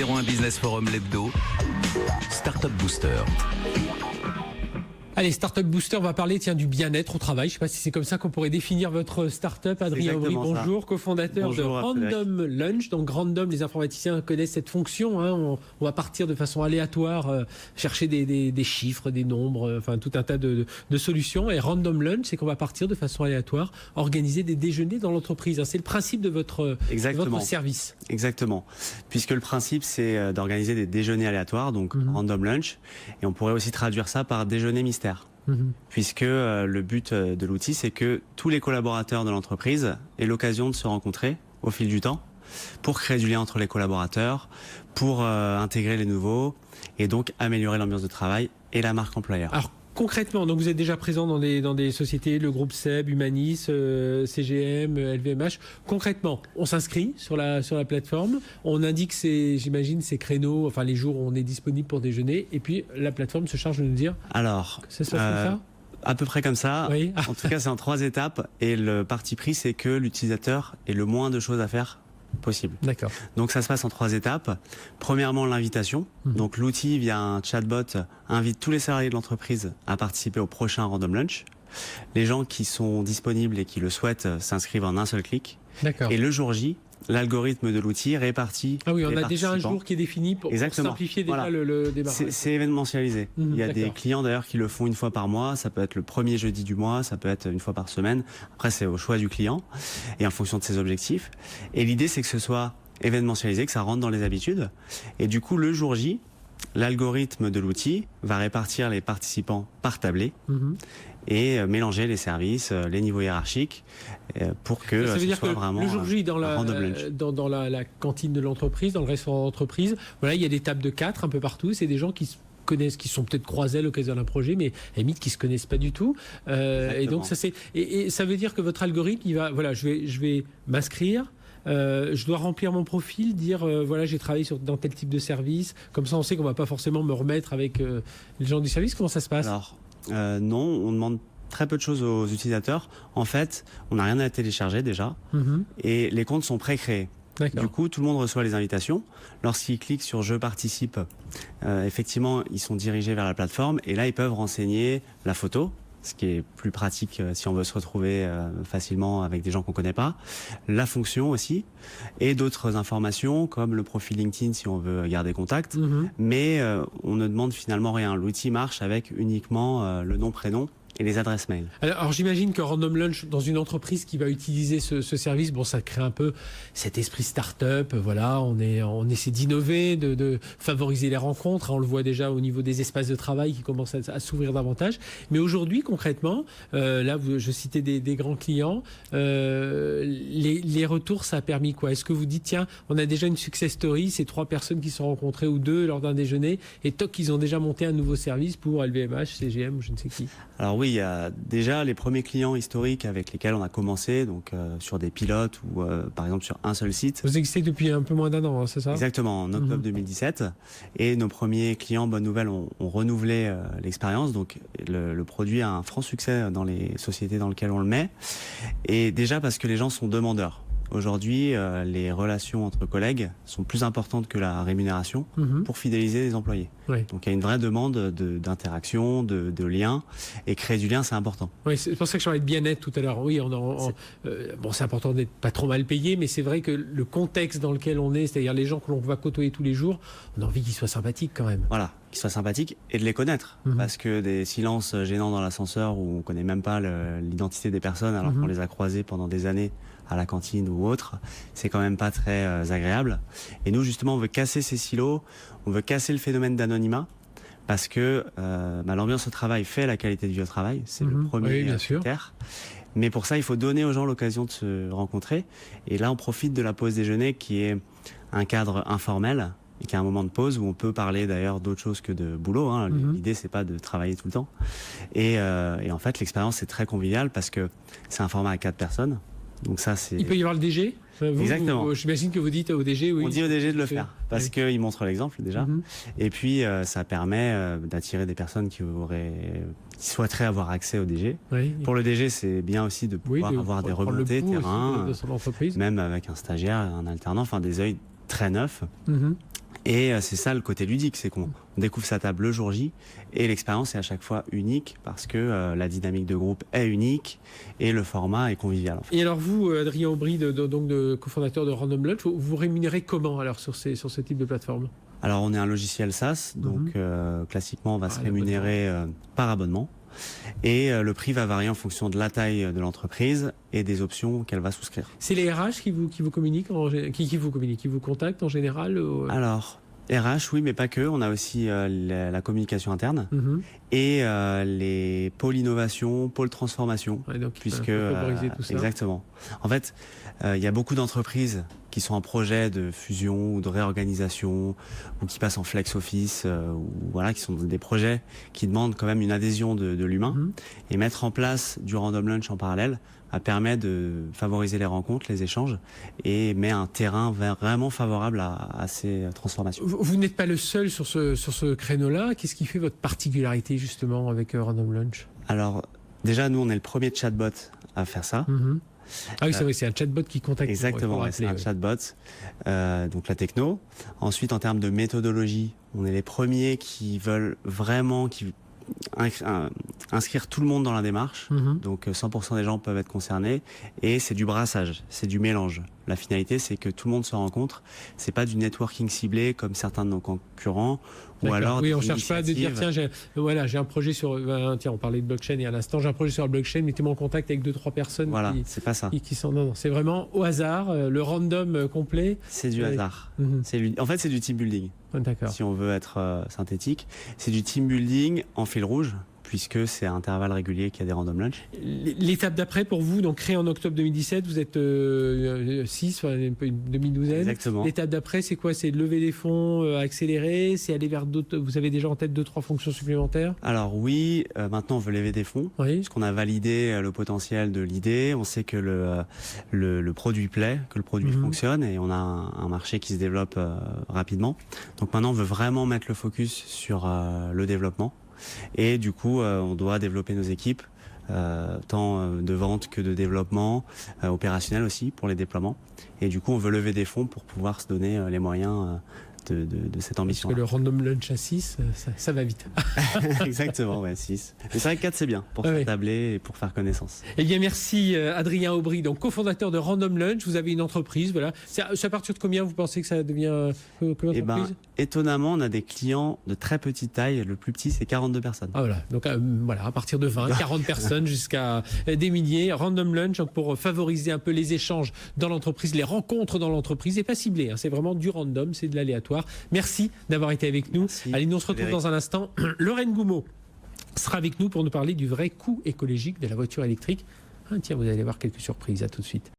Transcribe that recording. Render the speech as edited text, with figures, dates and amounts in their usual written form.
01 Business Forum l'hebdo, Startup Booster. Allez, Startup Booster, on va parler du bien-être au travail. Je ne sais pas si c'est comme ça qu'on pourrait définir votre startup. Adrien Aubry, bonjour, cofondateur de Random Lunch. Donc Random, les informaticiens connaissent cette fonction. On va partir de façon aléatoire, chercher des chiffres, des nombres, enfin tout un tas de solutions. Et Random Lunch, c'est qu'on va partir de façon aléatoire, organiser des déjeuners dans l'entreprise. C'est le principe de votre service. Exactement. Puisque le principe, c'est d'organiser des déjeuners aléatoires, donc Random Lunch. Et on pourrait aussi traduire ça par déjeuner mystère. Puisque le but de l'outil, c'est que tous les collaborateurs de l'entreprise aient l'occasion de se rencontrer au fil du temps pour créer du lien entre les collaborateurs, pour intégrer les nouveaux et donc améliorer l'ambiance de travail et la marque employeur. Alors, concrètement, donc vous êtes déjà présent dans des sociétés, le groupe SEB, Humanis, CGM, LVMH. Concrètement, on s'inscrit sur la plateforme, on indique j'imagine, ces créneaux, enfin les jours où on est disponible pour déjeuner, et puis la plateforme se charge de nous dire. Alors, ça se passe comme ça ? À peu près comme ça. Oui. En tout cas, c'est en 3 étapes, et le parti pris, c'est que l'utilisateur ait le moins de choses à faire possible. D'accord. Donc ça se passe en 3 étapes. Premièrement, l'invitation. Donc l'outil, via un chatbot, invite tous les salariés de l'entreprise à participer au prochain Random Lunch. Les gens qui sont disponibles et qui le souhaitent s'inscrivent en un seul clic. D'accord. Et le jour J, l'algorithme de l'outil répartit. Ah oui, on a déjà un jour qui est défini pour simplifier déjà le démarrage. C'est événementialisé. Il y a des clients d'ailleurs qui le font une fois par mois. Ça peut être le premier jeudi du mois, ça peut être une fois par semaine. Après, c'est au choix du client et en fonction de ses objectifs. Et l'idée, c'est que ce soit événementialisé, que ça rentre dans les habitudes. Et du coup, le jour J, l'algorithme de l'outil va répartir les participants par tablée et mélanger les services, les niveaux hiérarchiques pour que ça veut dire soit que vraiment le jour J dans la cantine de l'entreprise, dans le restaurant d'entreprise, voilà, il y a des tables de 4 un peu partout. C'est des gens qui se connaissent, qui sont peut-être croisés à l'occasion d'un projet, mais à la limite qui se connaissent pas du tout. Et donc ça ça veut dire que votre algorithme, il va, voilà, je vais m'inscrire. Je dois remplir mon profil, dire voilà, j'ai travaillé dans tel type de service. Comme ça, on sait qu'on va pas forcément me remettre avec les gens du service. Comment ça se passe ? Alors, non, on demande très peu de choses aux utilisateurs. En fait, on n'a rien à télécharger déjà, et les comptes sont pré-créés. Du coup, tout le monde reçoit les invitations. Lorsqu'ils cliquent sur « Je participe », effectivement, ils sont dirigés vers la plateforme, et là, ils peuvent renseigner la photo, ce qui est plus pratique si on veut se retrouver facilement avec des gens qu'on connaît pas, la fonction aussi, et d'autres informations comme le profil LinkedIn si on veut garder contact, mais on ne demande finalement rien. L'outil marche avec uniquement le nom, prénom et les adresses mail. Alors j'imagine que Random Lunch, dans une entreprise qui va utiliser ce service, bon, ça crée un peu cet esprit start-up. Voilà, on essaie d'innover, de favoriser les rencontres. On le voit déjà au niveau des espaces de travail qui commencent à s'ouvrir davantage. Mais aujourd'hui, concrètement, là, je citais des grands clients. Les retours, ça a permis quoi ? Est-ce que vous dites, tiens, on a déjà une success story, ces 3 personnes qui se sont rencontrées ou 2 lors d'un déjeuner, et toc, ils ont déjà monté un nouveau service pour LVMH, CGM, je ne sais qui. Alors oui, il y a déjà les premiers clients historiques avec lesquels on a commencé, donc sur des pilotes ou par exemple sur un seul site. Vous existez depuis un peu moins d'1 an, c'est ça ? Exactement, en octobre 2017. Et nos premiers clients, bonne nouvelle, ont renouvelé l'expérience. Donc le produit a un franc succès dans les sociétés dans lesquelles on le met. Et déjà parce que les gens sont demandeurs. Aujourd'hui, les relations entre collègues sont plus importantes que la rémunération pour fidéliser les employés. Oui. Donc il y a une vraie demande d'interaction, de lien, et créer du lien, c'est important. Oui, c'est pour ça que je parlais de bien-être tout à l'heure. Oui, bon, c'est important d'être pas trop mal payé, mais c'est vrai que le contexte dans lequel on est, c'est-à-dire les gens que l'on va côtoyer tous les jours, on a envie qu'ils soient sympathiques quand même. Voilà, qu'ils soient sympathiques et de les connaître, parce que des silences gênants dans l'ascenseur où on connaît même pas l'identité des personnes alors qu'on les a croisées pendant des années à la cantine ou autre, c'est quand même pas très agréable. Et nous, justement, on veut casser ces silos, on veut casser le phénomène d'anonymat, parce que l'ambiance au travail fait la qualité de vie au travail, c'est le premier critère. Mais pour ça, il faut donner aux gens l'occasion de se rencontrer. Et là, on profite de la pause déjeuner qui est un cadre informel et qui est un moment de pause où on peut parler d'ailleurs d'autre chose que de boulot. L'idée, c'est pas de travailler tout le temps. Et en fait, l'expérience est très conviviale parce que c'est un format à 4 personnes. Donc ça, c'est... Il peut y avoir le DG ? Exactement. J'imagine que vous dites au DG, oui. On dit au DG de le faire parce qu'il montre l'exemple déjà. Et puis, ça permet d'attirer des personnes qui souhaiteraient avoir accès au DG. Oui. Pour le DG, c'est bien aussi de pouvoir avoir des remontées terrain, de son entreprise. même avec un stagiaire, un alternant, enfin des œils très neufs. Et c'est ça le côté ludique, c'est qu'on découvre sa table le jour J et l'expérience est à chaque fois unique parce que la dynamique de groupe est unique et le format est convivial. En fait. Et alors vous, Adrien Aubry, donc cofondateur de Random Lunch, vous rémunérez comment alors sur ce type de plateforme? Alors on est un logiciel SaaS, donc classiquement on va se rémunérer par abonnement. Et le prix va varier en fonction de la taille de l'entreprise et des options qu'elle va souscrire. C'est les RH qui vous communiquent, qui vous contactent en général Alors, RH, oui, mais pas que. On a aussi la communication interne et les pôles innovation, pôles transformation. Ouais, donc, puisque favoriser tout ça. Exactement. En fait, il y a beaucoup d'entreprises qui sont en projet de fusion ou de réorganisation ou qui passent en flex office ou voilà, qui sont des projets qui demandent quand même une adhésion de l'humain et mettre en place du Random Lunch en parallèle permet de favoriser les rencontres, les échanges et met un terrain vraiment favorable à ces transformations. Vous n'êtes pas le seul sur ce créneau-là. Qu'est-ce qui fait votre particularité justement avec Random Lunch? Alors déjà, nous on est le premier chatbot à faire ça. Ah oui, c'est vrai, c'est un chatbot qui contacte. Exactement, c'est un chatbot, donc la techno. Ensuite, en termes de méthodologie, on est les premiers qui veulent vraiment inscrire tout le monde dans la démarche. Donc 100% des gens peuvent être concernés. Et c'est du brassage, c'est du mélange. La finalité, c'est que tout le monde se rencontre. C'est pas du networking ciblé comme certains de nos concurrents. Ou alors oui, on cherche pas à dire tiens, j'ai un projet sur tiens, on parlait de blockchain et à l'instant j'ai un projet sur la blockchain, mettez-moi en contact avec 2-3 personnes. Voilà, c'est pas ça. Qui sont non, c'est vraiment au hasard, le random complet. C'est du hasard. En fait, c'est du team building. D'accord. Si on veut être synthétique, c'est du team building en fil rouge. Puisque c'est à intervalles réguliers qu'il y a des random lunch. L'étape d'après pour vous, donc créé en octobre 2017, vous êtes 6, une demi-douzaine. Exactement. L'étape d'après, c'est quoi? C'est de lever des fonds accélérés, c'est aller vers d'autres. Vous avez déjà en tête 2-3 fonctions supplémentaires? Alors oui, maintenant on veut lever des fonds, puisqu'on a validé le potentiel de l'idée, on sait que le produit plaît, que le produit fonctionne et on a un marché qui se développe rapidement. Donc maintenant on veut vraiment mettre le focus sur le développement. Et du coup, on doit développer nos équipes, tant de vente que de développement, opérationnel aussi pour les déploiements. Et du coup, on veut lever des fonds pour pouvoir se donner les moyens de cette ambition. Parce que le Random Lunch à 6, ça va vite. Exactement, ouais, 6. Mais c'est vrai que 4, c'est bien pour s'attabler et pour faire connaissance. Eh bien, merci Adrien Aubry, donc cofondateur de Random Lunch. Vous avez une entreprise, voilà. C'est à partir de combien vous pensez que ça devient comme entreprise? Étonnamment, on a des clients de très petite taille. Le plus petit, c'est 42 personnes. Ah voilà, donc voilà, à partir de 20, 40 personnes jusqu'à des milliers. Random Lunch, donc pour favoriser un peu les échanges dans l'entreprise, les rencontres dans l'entreprise, et pas ciblé, hein, c'est vraiment du random, c'est de l'aléatoire. Merci d'avoir été avec nous. Merci. Allez, nous on se retrouve dans un instant. Lorraine Goumeau sera avec nous pour nous parler du vrai coût écologique de la voiture électrique. Ah, tiens, vous allez voir quelques surprises. À tout de suite.